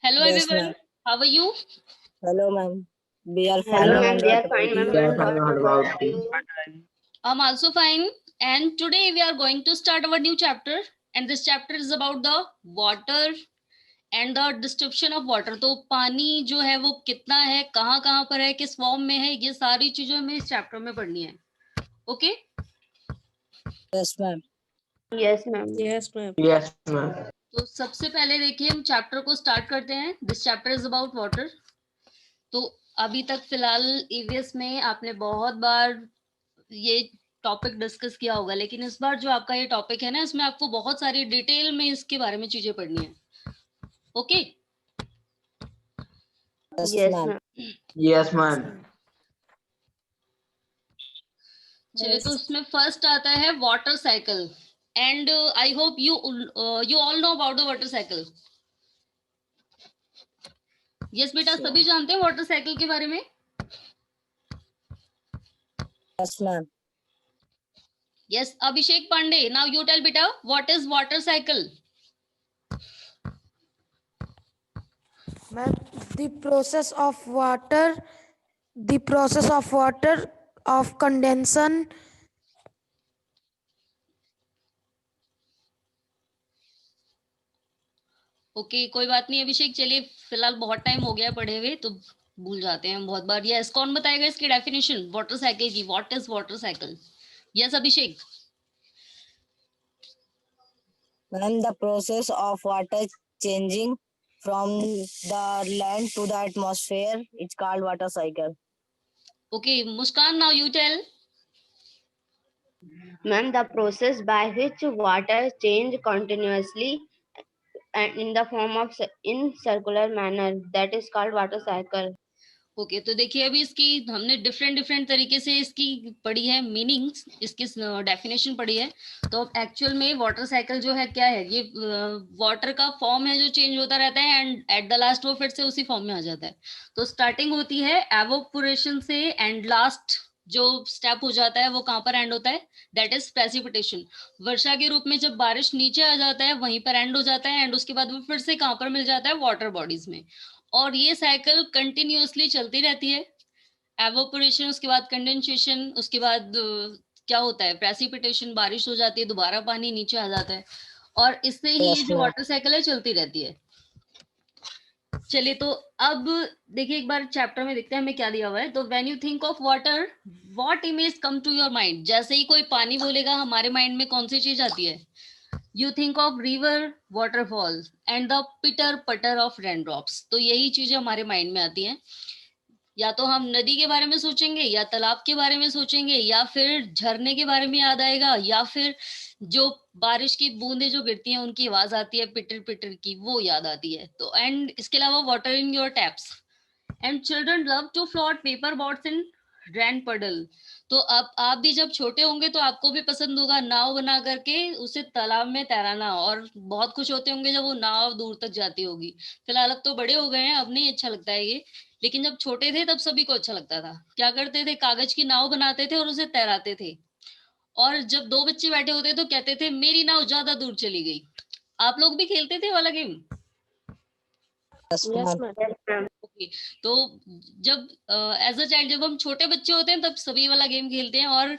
Hello Yes, everyone. ma'am. How are you? Hello, ma'am. We are fine, Hello, ma'am. ma'am. We What are about fine, you? ma'am. We are What fine. What about about you? you? I'm also fine. And today we are going to start our new chapter. And this chapter is about the water and the description of water. तो पानी जो है वो कितना है, कहाँ पर है, किस फॉर्म में है, ये सारी चीजें हमें इस चैप्टर में पढ़नी है. Okay? Yes, ma'am. Yes, ma'am. Yes, ma'am. Yes, ma'am. तो सबसे पहले देखिए हम चैप्टर को स्टार्ट करते हैं. This chapter is about water. तो अभी तक फिलहाल ईवीएस में आपने बहुत बार ये टॉपिक डिस्कस किया होगा, लेकिन इस बार जो आपका ये टॉपिक है ना, इसमें आपको बहुत सारी डिटेल में इसके बारे में चीजें पढ़नी है. Okay? Yes, Yes, ma'am. ma'am. Yes, ma'am. चलिए, तो इसमें फर्स्ट आता है water cycle. And I hope you all know about the water cycle. Yes बेटा, सभी जानते हैं वाटर साइकिल के बारे में. Yes, ma'am. Yes, Abhishek Pandey, now you tell बेटा, what is water cycle? Ma'am, the process of water of condensation. Okay, कोई बात नहीं अभिषेक, चलिए फिलहाल बहुत टाइम हो गया पढ़े हुए, तो भूल जाते हैं हम बहुत बार. यस, कौन बताएगा इसकी डेफिनेशन वाटर साइकिल की? What is water cycle? Yes Abhishek. Ma'am, the process of water changing from the land to the atmosphere is called water cycle. Okay, Muskan, now you tell. Ma'am, the process by which water change continuously and in the form of in circular manner, that is called water cycle. Okay, तो देखिए अभी इसकी हमने different तरीके से इसकी पढ़ी है, मीनिंग्स, इसकी डेफिनेशन पढ़ी है. तो अब एक्चुअल में वाटर साइकिल जो है क्या है, ये वाटर का फॉर्म है जो चेंज होता रहता है एंड एट द लास्ट वो फिर से उसी फॉर्म में आ जाता है. तो स्टार्टिंग होती है एवोपोरेशन से एंड लास्ट जो स्टेप हो जाता है वो कहाँ पर एंड होता है? That is precipitation. वर्षा के रूप में जब बारिश नीचे आ जाता है वहीं पर एंड हो जाता है एंड उसके बाद वो फिर से कहाँ पर मिल जाता है? वाटर बॉडीज में. और ये साइकिल कंटिन्यूअसली चलती रहती है. एवोपोरेशन, उसके बाद कंडेंसेशन, उसके बाद क्या होता है? प्रेसिपिटेशन, बारिश हो जाती है, दोबारा पानी नीचे आ जाता है, और इससे ही Yes, जो ma'am. वाटर साइकिल है चलती रहती है. चलिए, तो अब देखिए एक बार चैप्टर में देखते हैं हमें क्या दिया हुआ है. तो when you think of water, what image come to your mind? जैसे ही कोई पानी बोलेगा हमारे माइंड में कौन सी चीज आती है? You think of river, waterfall and the पिटर पटर ऑफ रेनड्रॉप्स. तो यही चीजें हमारे माइंड में आती हैं. या तो हम नदी के बारे में सोचेंगे, या तालाब के बारे में सोचेंगे, या फिर झरने के बारे में याद आएगा, या फिर जो बारिश की बूंदें जो गिरती हैं उनकी आवाज आती है पिटर पिटर की, वो याद आती है. तो एंड इसके अलावा water in your taps. And children love to float paper boats in rain puddle. तो अब आप भी जब छोटे होंगे तो आपको भी पसंद होगा नाव बना करके उसे तालाब में तैराना, और बहुत खुश होते होंगे जब वो नाव दूर तक जाती होगी. फिलहाल अब तो बड़े हो गए हैं, अब नहीं अच्छा लगता है ये, लेकिन जब छोटे थे तब सभी को अच्छा लगता था. क्या करते थे? कागज की नाव बनाते थे और उसे तैराते थे. और जब दो बच्चे बैठे होते तो कहते थे मेरी नाव ज्यादा दूर चली गई. आप लोग भी खेलते थे वाला game? Yes, Yes, ma'am. ma'am. Yes, ma'am. Okay, तो जब एज अ चाइल्ड जब हम छोटे बच्चे होते हैं तब सभी वाला गेम खेलते हैं, और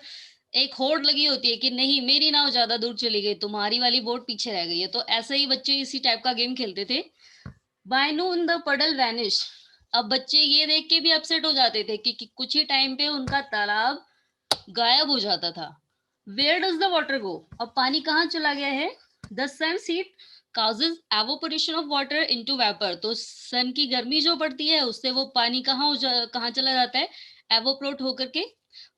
एक होड़ लगी होती है कि नहीं मेरी नाव ज्यादा दूर चली गई, तुम्हारी वाली बोट पीछे रह गई है. तो ऐसे ही बच्चे इसी टाइप का गेम खेलते थे. बाय नून द पडल वैनिश. अब बच्चे ये देख के भी अपसेट हो जाते थे कि कुछ ही टाइम पे उनका तालाब गायब हो जाता था. Where does the water go? अब पानी कहाँ चला गया है? The sun heat causes evaporation of water into vapor. तो सन की गर्मी जो पड़ती है उससे वो पानी कहाँ चला जाता है? एवोप्रोट होकर के,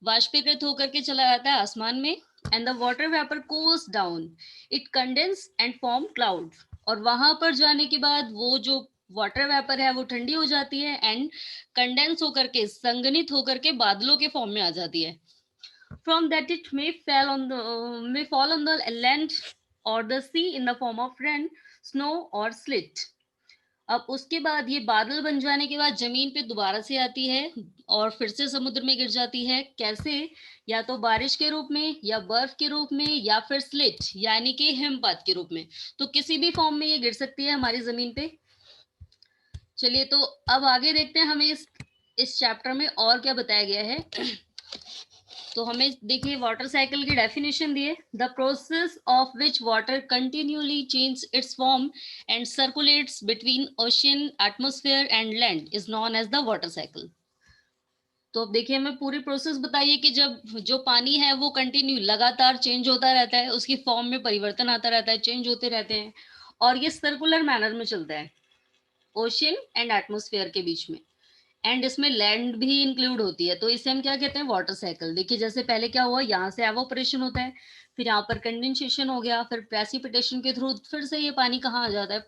वाष्पीकृत होकर के चला जाता है आसमान में. And the water vapour cools down, it condense and form cloud. और वहां पर जाने के बाद वो जो वाटर वेपर है वो ठंडी हो जाती है एंड कंडेंस होकर के, संघनित होकर के बादलों के फॉर्म में आ जाती है. From that it may fall on the land or the sea in the form of rain, snow or sleet. अब उसके बाद ये बादल बन जाने के बाद जमीन पे दोबारा से आती है और फिर से समुद्र में गिर जाती है. कैसे? या तो बारिश के रूप में, या बर्फ के रूप में, या फिर स्लिट यानी कि हिमपात के रूप में. तो किसी भी फॉर्म में ये गिर सकती है हमारी जमीन पे. चलिए तो अब आगे देखते हैं हमें इस चैप्टर में और क्या बताया गया है। तो हमें देखिए वाटर साइकिल की डेफिनेशन दी है, the process of which water continuously change its form and circulates between ocean, atmosphere and land is known as the water cycle. तो अब देखिए हमें पूरी प्रोसेस बताइए कि जब जो पानी है वो कंटिन्यू लगातार चेंज होता रहता है, उसकी फॉर्म में परिवर्तन आता रहता है, चेंज होते रहते हैं, और ये सर्कुलर मैनर में चलता है ओशियन एंड एटमॉस्फेयर के बीच में, एंड इसमें लैंड भी इंक्लूड होती है। तो इसे हम क्या कहते हैं, वाटर साइकिल। देखिए जैसे पहले क्या हुआ, यहाँ से एवोपरेशन होता है, फिर यहाँ पर कंडेंसेशन हो गया, फिर प्रेसिपिटेशन के थ्रू फिर से ये पानी कहाँ आ जाता है,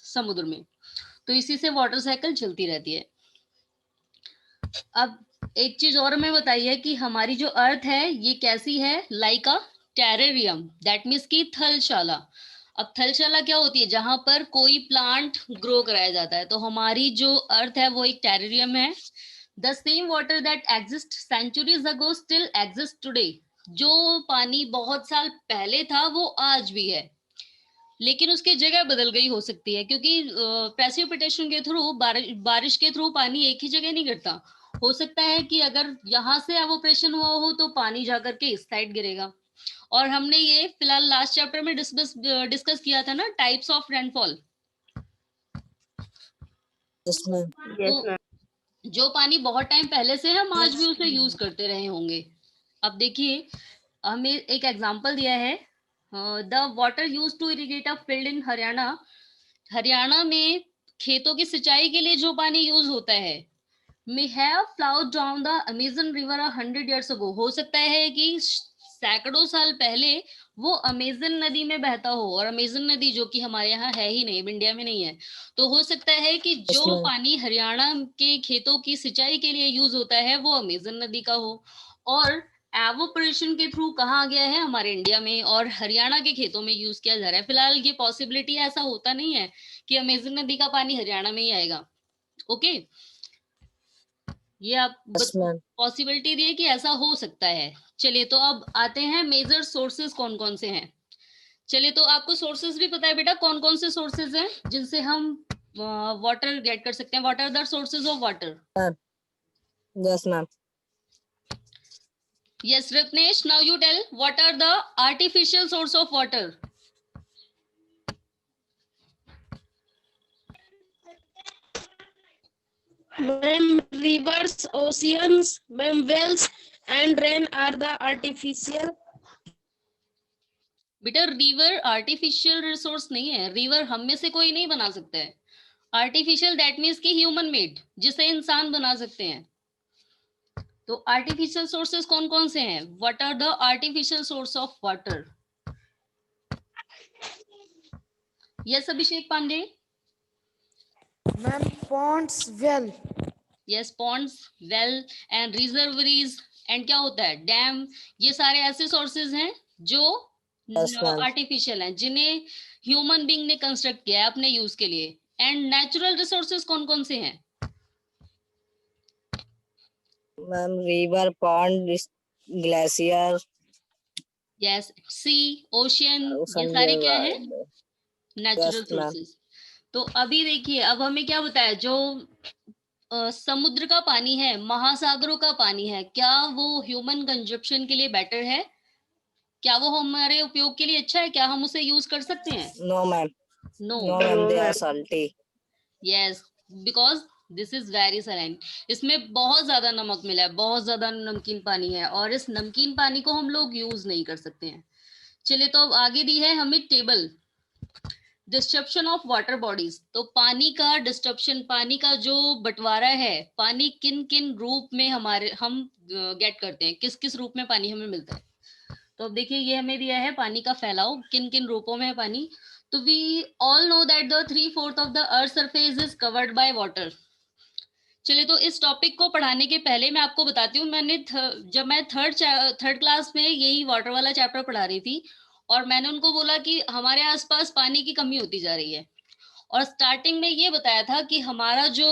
समुद्र में। तो इसी से वाटर साइकिल चलती रहती है। अब एक चीज और हमें बताइए कि हमारी जो अर्थ है ये कैसी है, like a terrarium, that means की थलशाला। अब थलशाला क्या होती है, जहां पर कोई प्लांट ग्रो कराया जाता है। तो हमारी जो अर्थ है वो एक टेरेरियम है। The same water that exist centuries ago still exist today. जो पानी बहुत साल पहले था वो आज भी है, लेकिन उसकी जगह बदल गई हो सकती है, क्योंकि प्रेसिपिटेशन के थ्रू बारिश के थ्रू पानी एक ही जगह नहीं गिरता। हो सकता है कि अगर यहाँ से एवोपरेशन हुआ हो तो पानी जाकर के इस साइड गिरेगा। और हमने ये फिलहाल लास्ट चैप्टर में डिस्कस किया था ना, types of rainfall. Yes, ma'am. Yes, तो ma'am. जो पानी बहुत टाइम पहले से है, हम आज भी उसे यूज करते रहे होंगे। अब देखिए हमें एक एग्जांपल दिया है, the water use to irrigate a field in Haryana. Haryana में खेतों की सिंचाई के लिए जो पानी यूज होता है, may have flowed down the Amazon River 100 years ago। हो सकता है कि सैकड़ों साल पहले वो अमेजन नदी में बहता हो, और अमेजन नदी जो कि हमारे यहाँ है ही नहीं, इंडिया में नहीं है। तो हो सकता है कि Yes, जो ma'am. पानी हरियाणा के खेतों की सिंचाई के लिए यूज होता है वो अमेजन नदी का हो, और एवोपरेशन के थ्रू कहाँ आ गया है, हमारे इंडिया में, और हरियाणा के खेतों में यूज किया जा रहा है। फिलहाल ये पॉसिबिलिटी ऐसा होता नहीं है कि अमेजन नदी का पानी हरियाणा में ही आएगा। ओके, ये आप Yes, ma'am. पॉसिबिलिटी दी है कि ऐसा हो सकता है। चलिए तो अब आते हैं मेजर सोर्सेज कौन कौन से हैं। चलिए तो आपको सोर्सेज भी पता है बेटा, कौन कौन से सोर्सेज हैं जिनसे हम वाटर गेट कर सकते हैं। What are the sources of water? Yes, ma'am. Yes Ratnesh, now you tell what are the artificial source of water? Ma'am, rivers, oceans, ma'am, wells and rain are the artificial. बेटा river artificial resource नहीं है, river हम में से कोई नहीं बना सकता है। आर्टिफिशियल दैट मीन्स की ह्यूमन मेड, जिसे इंसान बना सकते हैं। तो आर्टिफिशियल सोर्सेस कौन कौन से हैं? What are the artificial source of water? Yes Abhishek Pandey. Ma'am, ponds, well. Yes ponds, well and reservoirs, and क्या होता है, डैम। ये सारे ऐसे सोर्सेज हैं जो Yes, ma'am. आर्टिफिशियल हैं, जिन्हें ह्यूमन बीइंग ने कंस्ट्रक्ट किया है अपने यूज के लिए। एंड नेचुरल रिसोर्सेज कौन कौन से हैं? Ma'am, river, pond, glacier, yes sea, ocean, ये समझे सारे क्या हैं, बात। Natural Yes, ma'am. सोर्सेज। तो अभी देखिए अब हमें क्या बताया, जो समुद्र का पानी है, महासागरों का पानी है, क्या वो ह्यूमन कंजप्शन के लिए बेटर है? क्या वो हमारे उपयोग के लिए अच्छा है? क्या हम उसे यूज कर सकते हैं? No, ma'am. No. No, ma'am. No, They are ma'am. salty. Yes, because this is very saline. इसमें बहुत ज्यादा नमक मिला है, बहुत ज्यादा नमकीन पानी है, और इस नमकीन पानी को हम लोग यूज नहीं कर सकते हैं। चलिए तो अब आगे दी है हमें table, disruption of water bodies. तो पानी का डिस्ट्रप्शन, पानी का जो बंटवारा है, पानी किन किन रूप में हम गेट करते हैं, किस किस रूप में पानी हमें मिलता है। तो अब देखिए ये हमें दिया है पानी का फैलाव, किन किन रूपों में है पानी। तो we all know that the 3/4 of the earth surface is covered by water. चलिए तो इस टॉपिक को पढ़ाने के पहले मैं आपको बताती हूँ, जब मैं थर्ड क्लास में यही वाटर वाला चैप्टर पढ़ा रही थी, और मैंने उनको बोला कि हमारे आसपास पानी की कमी होती जा रही है, और स्टार्टिंग में ये बताया था कि हमारा जो,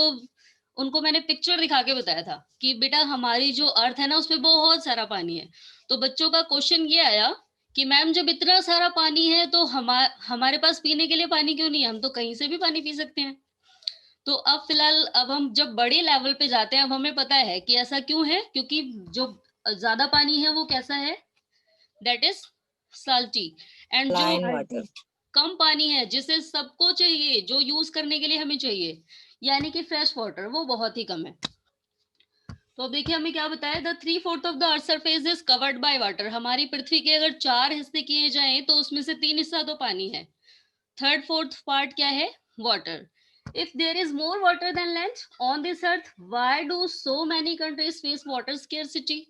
उनको मैंने पिक्चर दिखा के बताया था कि बेटा हमारी जो अर्थ है ना उसमें बहुत सारा पानी है। तो बच्चों का क्वेश्चन ये आया कि मैम जब इतना सारा पानी है तो हमारे पास पीने के लिए पानी क्यों नहीं है, हम तो कहीं से भी पानी पी सकते हैं। तो अब फिलहाल अब हम जब बड़े लेवल पे जाते हैं, अब हमें पता है कि ऐसा क्यों है, क्योंकि जो ज्यादा पानी है वो कैसा है, दैट इज साल्टी, एंड जो Line water. कम पानी है जिसे सबको चाहिए, जो यूज करने के लिए हमें चाहिए, यानी कि फ्रेश वाटर, वो बहुत ही कम है। तो अब देखिए हमें क्या बताया, the 3/4 of the earth surface is covered by water. हमारी पृथ्वी के अगर 4 हिस्से किए जाएं तो उसमें से 3 हिस्सा तो पानी है, 3/4 पार्ट क्या है, water. If there is more water than land on this earth, why do so many countries face water scarcity?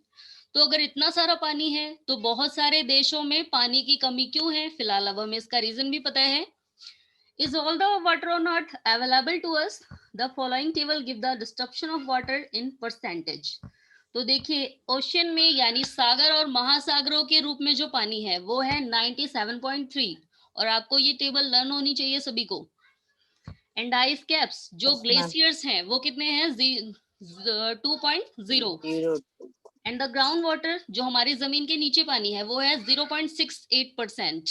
तो अगर इतना सारा पानी है तो बहुत सारे देशों में पानी की कमी क्यों है? फिलहाल अब हमें इसका रीजन भी पता है। Is all the water on earth available to us? The following table give the destruction of water in percentage. तो देखिए ओशियन में यानी सागर और महासागरों के रूप में जो पानी है वो है 97.3, और आपको ये टेबल लर्न होनी चाहिए सभी को। एंड आइस कैप्स जो Yes, ma'am. ग्लेशियर्स हैं वो कितने हैं, 2.0। 0. एंड द ग्राउंड वाटर जो हमारी जमीन के नीचे पानी है वो है 0.68%।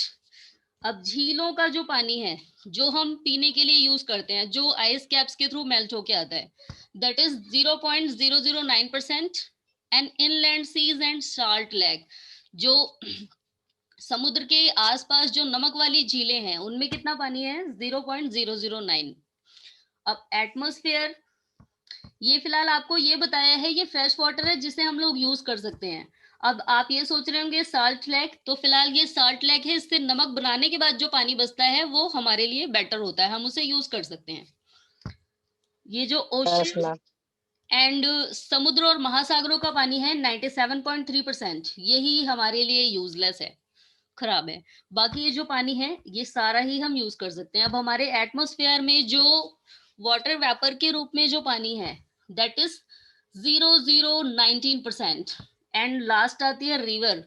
अब झीलों का जो पानी है जो हम पीने के लिए यूज करते हैं, जो आइस कैप्स के थ्रू मेल्ट होके आता है, that is 0.009%। And inland seas and salt lake, जो समुद्र के आसपास जो नमक वाली झीलें हैं उनमें कितना पानी है, 0.009। अब एटमॉस्फेयर, ये फिलहाल आपको ये बताया है, ये फ्रेश वाटर है जिसे हम लोग यूज कर सकते हैं। अब आप ये सोच रहे होंगे साल्ट लेक, तो फिलहाल ये साल्ट लेक है, इससे नमक बनाने के बाद जो पानी बचता है वो हमारे लिए बेटर होता है, हम उसे यूज कर सकते हैं। ये जो Yes, ओशन ma'am. एंड समुद्र और महासागरों का पानी है 97.3%, यही हमारे लिए यूजलेस है, खराब है। बाकी ये जो पानी है ये सारा ही हम यूज कर सकते हैं। अब हमारे एटमॉस्फेयर में जो वाटर वेपर के रूप में जो पानी है दैट इज 0.019%। एंड लास्ट आती है रिवर।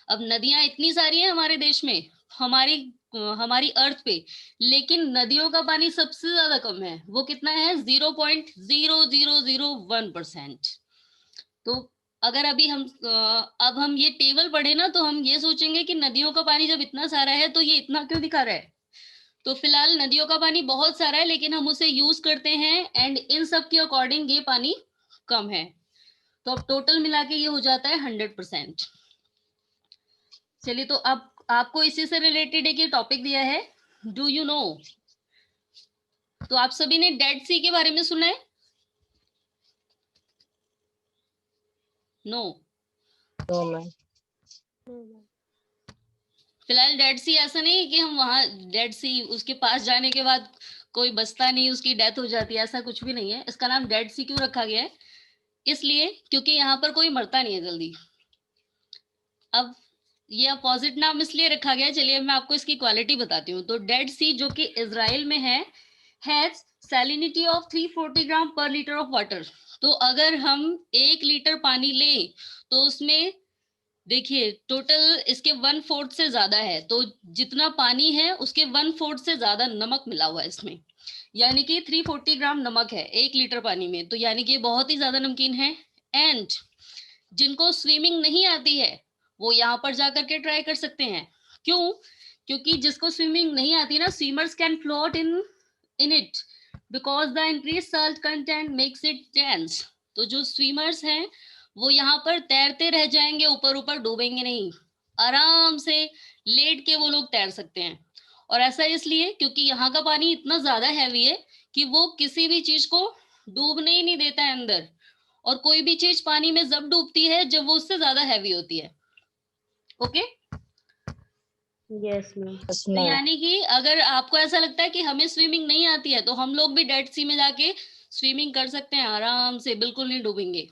अब नदियां इतनी सारी हैं हमारे देश में, हमारी अर्थ पे, लेकिन नदियों का पानी सबसे ज्यादा कम है, वो कितना है, 0.0001%। तो अगर अब हम ये टेबल पढ़े ना तो हम ये सोचेंगे कि नदियों का पानी जब इतना सारा है तो ये इतना क्यों दिखा रहा है। तो फिलहाल नदियों का पानी बहुत सारा है लेकिन हम उसे यूज करते हैं, एंड इन सब के अकॉर्डिंग ये पानी कम है। तो अब टोटल मिला के ये हो जाता है 100%। चलिए, तो अब आपको इसी से रिलेटेड एक टॉपिक दिया है, डू यू नो। तो आप सभी ने डेड सी के बारे में सुना है? नो। No, ma'am. फिलहाल डेड सी ऐसा नहीं है कि हम वहां डेड सी उसके पास जाने के बाद कोई बचता नहीं, उसकी डेथ हो जाती है, ऐसा कुछ भी नहीं है। इसका नाम डेड सी क्यों रखा गया है, इसलिए क्योंकि यहाँ पर कोई मरता नहीं है जल्दी। अब ये अपोजिट नाम इसलिए रखा गया है, चलिए मैं आपको इसकी क्वालिटी बताती हूँ। तो डेड सी जो कि इजराइल में है, हैज सैलिनिटी ऑफ 340 ग्राम पर लीटर ऑफ वाटर। तो अगर हम 1 लीटर पानी लें तो उसमें देखिए टोटल इसके 1/4 से ज्यादा है, तो जितना पानी है उसके 1/4 से ज्यादा नमक मिला हुआ है इसमें, यानी कि 340 ग्राम नमक है 1 लीटर पानी में, तो यानी कि बहुत ही ज्यादा नमकीन है। एंड जिनको स्विमिंग नहीं आती है वो यहाँ पर जाकर के ट्राई कर सकते हैं। क्यों? क्योंकि जिसको स्विमिंग नहीं आती ना, swimmers can float in it because the increase salt content makes it dense. तो जो स्विमर्स हैं वो यहाँ पर तैरते रह जाएंगे, ऊपर ऊपर डूबेंगे नहीं, आराम से लेट के वो लोग तैर सकते हैं। और ऐसा इसलिए क्योंकि यहाँ का पानी इतना ज्यादा हैवी है कि वो किसी भी चीज को डूबने ही नहीं देता है अंदर, और कोई भी चीज पानी में जब डूबती है जब वो उससे ज्यादा हैवी होती है। ओके? Yes, ma'am. Yes, तो ma'am. यानी कि अगर आपको ऐसा लगता है कि हमें स्विमिंग नहीं आती है तो हम लोग भी डेड सी में जाके स्विमिंग कर सकते हैं आराम से, बिल्कुल नहीं डूबेंगे।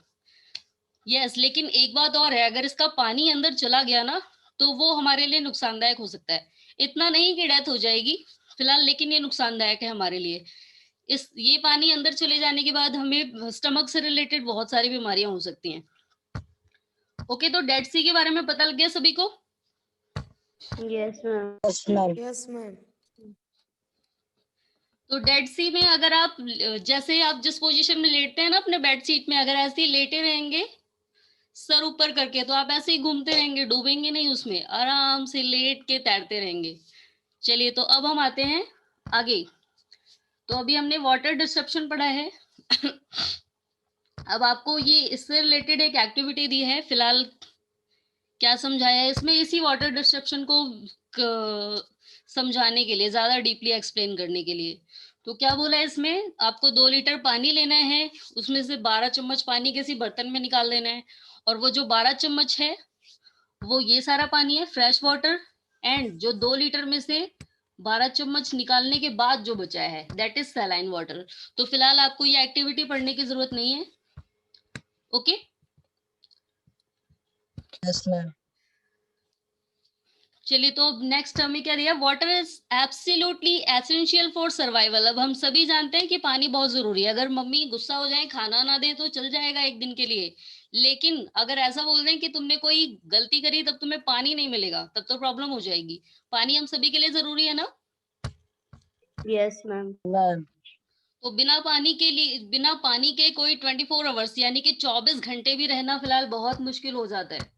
यस, लेकिन एक बात और है, अगर इसका पानी अंदर चला गया ना तो वो हमारे लिए नुकसानदायक हो सकता है। इतना नहीं कि डेथ हो जाएगी फिलहाल, लेकिन ये नुकसानदायक है हमारे लिए। ये पानी अंदर चले जाने के बाद हमें स्टमक से रिलेटेड बहुत सारी बीमारियां हो सकती हैं। ओके, तो डेड सी के बारे में पता लग गया सभी को? Yes, ma'am. Yes, ma'am. Yes, ma'am. तो डेड सी में अगर आप जैसे आप जिस पोजीशन में लेटते हैं ना अपने बेड सीट में, अगर ऐसे ही लेटे रहेंगे सर ऊपर करके, तो आप ऐसे ही घूमते रहेंगे, डूबेंगे नहीं उसमें, आराम से लेट के तैरते रहेंगे। चलिए, तो अब हम आते हैं आगे। तो अभी हमने वाटर डिस्ट्रप्शन पढ़ा है। अब आपको ये इससे रिलेटेड एक एक्टिविटी दी है, फिलहाल क्या समझाया है इसमें, इसी वाटर डिस्ट्रप्शन को समझाने के लिए, ज्यादा डीपली एक्सप्लेन करने के लिए। तो क्या बोला है इसमें, आपको 2 लीटर पानी लेना है, उसमें से 12 चम्मच पानी किसी बर्तन में निकाल देना है, और वो जो 12 चम्मच है वो ये सारा पानी है फ्रेश वाटर, एंड जो 2 लीटर में से 12 चम्मच निकालने के बाद जो बचा है दैट इज सैलाइन वाटर। तो फिलहाल आपको ये एक्टिविटी पढ़ने की जरूरत नहीं है। Okay Yes, ma'am. चलिए, तो अब नेक्स्ट हमें क्या दिया, water is absolutely essential for survival. अब हम सभी जानते हैं कि पानी बहुत जरूरी है। अगर मम्मी गुस्सा हो जाए, खाना ना दे तो चल जाएगा एक दिन के लिए, लेकिन अगर ऐसा बोल दें कि तुमने कोई गलती करी तब तुम्हें पानी नहीं मिलेगा, तब तो प्रॉब्लम हो जाएगी। पानी हम सभी के लिए जरूरी है ना। Yes, ma'am. Ma'am. तो बिना पानी के कोई 24 आवर्स यानी कि 24 घंटे भी रहना फिलहाल बहुत मुश्किल हो जाता है।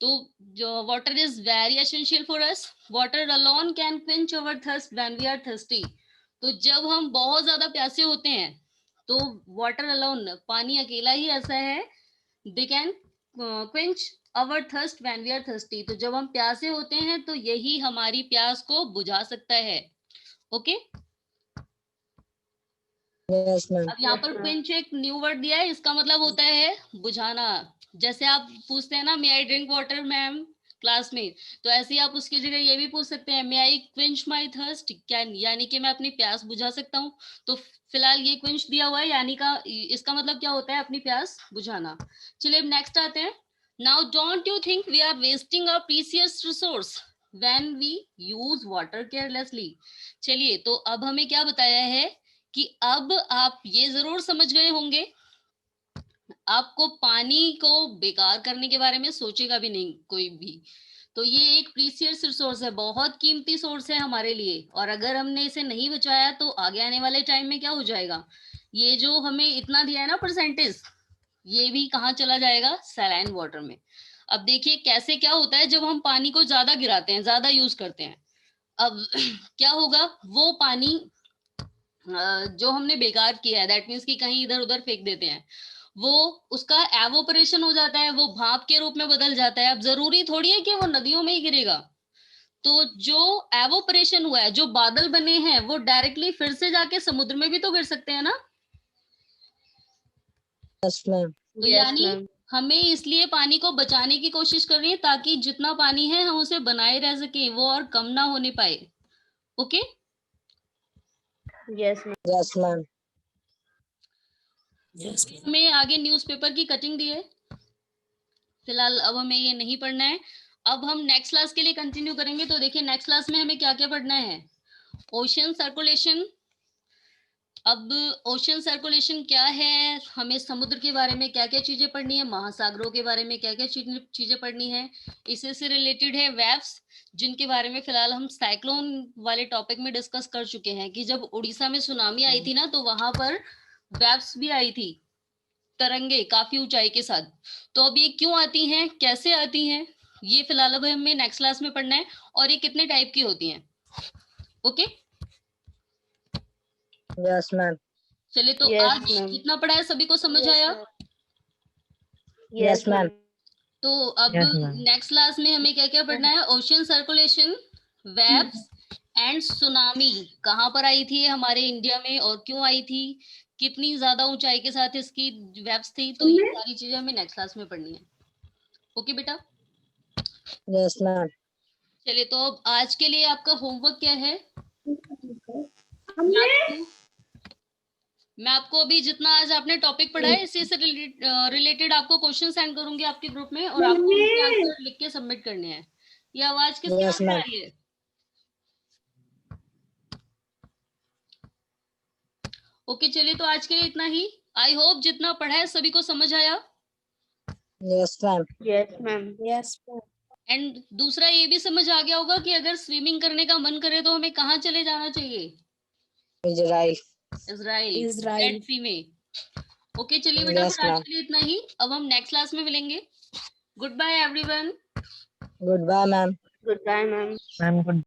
तो जो water is very essential for us, water alone can quench our thirst when we are thirsty. तो जब हम बहुत ज्यादा प्यासे होते हैं तो वाटर अलोन, पानी अकेला ही ऐसा है, they can quench our thirst when we are thirsty. तो जब हम प्यासे होते हैं तो यही हमारी प्यास को बुझा सकता है। Okay Yes, ma'am. अब यहाँ पर क्वेंच एक न्यू वर्ड दिया है, इसका मतलब होता है बुझाना। जैसे आप पूछते हैं ना, may I drink water ma'am class में, तो ऐसे ही आप उसकी जगह ये भी पूछ सकते हैं, मे आई क्वेंच माई थर्स्ट, क्या यानी कि मैं अपनी प्यास बुझा सकता हूँ। तो फिलहाल ये क्वेंच दिया हुआ है, यानी का इसका मतलब क्या होता है, अपनी प्यास बुझाना। चलिए अब नेक्स्ट आते हैं। Now don't you think we are wasting a precious resource when we use water carelessly. चलिए, तो अब हमें क्या बताया है कि अब आप ये जरूर समझ गए होंगे, आपको पानी को बेकार करने के बारे में सोचेगा भी नहीं कोई भी। तो ये एक प्रीसियस रिसोर्स है, बहुत कीमती सोर्स है हमारे लिए, और अगर हमने इसे नहीं बचाया तो आगे आने वाले टाइम में क्या हो जाएगा, ये जो हमें इतना दिया है ना परसेंटेज, ये भी कहाँ चला जाएगा, सैलाइन वाटर में। अब देखिए कैसे क्या होता है जब हम पानी को ज्यादा गिराते हैं, ज्यादा यूज करते हैं। अब क्या होगा, वो पानी जो हमने बेकार किया है, दैट मीन्स कि कहीं इधर उधर फेंक देते हैं, वो उसका एवोपरेशन हो जाता है, वो भाप के रूप में बदल जाता है। अब जरूरी थोड़ी है कि वो नदियों में ही गिरेगा। तो जो एवोपरेशन हुआ है, जो बादल बने हैं, वो डायरेक्टली फिर से जाके समुद्र में भी तो गिर सकते हैं ना। Yes, ma'am. तो Yes, यानी ma'am. हमें इसलिए पानी को बचाने की कोशिश करनी है, ताकि जितना पानी है हम उसे बनाए रह सके, वो और कम ना होने पाए। Okay Yes, ma'am. Yes, ma'am. Yes. हमें आगे न्यूज़पेपर की कटिंग दी है, फिलहाल अब हमें ये नहीं पढ़ना है। अब हम नेक्स्ट क्लास के लिए कंटिन्यू करेंगे। तो देखिए नेक्स्ट क्लास में हमें क्या क्या पढ़ना है, ओशन सर्कुलेशन। अब ओशन सर्कुलेशन क्या है, हमें समुद्र के बारे में क्या क्या चीजें पढ़नी है, महासागरों के बारे में क्या क्या चीजें पढ़नी है। इसी से रिलेटेड है वेव्स, जिनके बारे में फिलहाल हम साइक्लोन वाले टॉपिक में डिस्कस कर चुके हैं, कि जब उड़ीसा में सुनामी आई थी ना, तो वहां पर वेव्स भी आई थी, तरंगे काफी ऊंचाई के साथ। तो अब ये क्यों आती हैं, कैसे आती हैं, ये फिलहाल अब हमें नेक्स्ट क्लास में पढ़ना है, और ये कितने टाइप की होती हैं। Okay Yes, ma'am. चलिए, तो Yes, आज ma'am. जितना पढ़ा है सभी को समझ आया। Yes, ma'am. तो अब Yes, ma'am. नेक्स्ट क्लास में हमें क्या क्या पढ़ना है, ocean circulation, waves and tsunami, कहाँ पर आई थी हमारे इंडिया में और क्यों आई थी, कितनी ज्यादा ऊंचाई के साथ इसकी वेव्स थी। तो ये सारी चीजें हमें नेक्स्ट क्लास में पढ़नी है। ओके बेटा, Yes, ma'am. चलिए, तो अब आज के लिए आपका होमवर्क क्या है, मैं आपको अभी जितना आज आपने टॉपिक पढ़ा है इसी से रिलेटेड आपको क्वेश्चन सेंड करूंगी आपके ग्रुप में, और आपको उनके आंसर लिख के सबमिट करने हैं। ये आवाज किसकी Yes, वजह से आ ma'am. रही है। ओके चलिए, तो आज के लिए इतना ही। आई होप जितना पढ़ा है सभी को समझ आया। Yes, ma'am. Yes, ma'am. Yes, ma'am. And दूसरा ये भी समझ आ गया होगा कि अगर स्विमिंग करने का मन करे तो हमें कहाँ चले जाना चाहिए, Israel. Israel, Israel. रेड सी में। ओके चलिए बेटा, Yes, फिर आज ma'am. के लिए इतना ही। अब हम नेक्स्ट क्लास में मिलेंगे। Good bye everyone. Goodbye, ma'am. Goodbye, ma'am. Ma'am, good.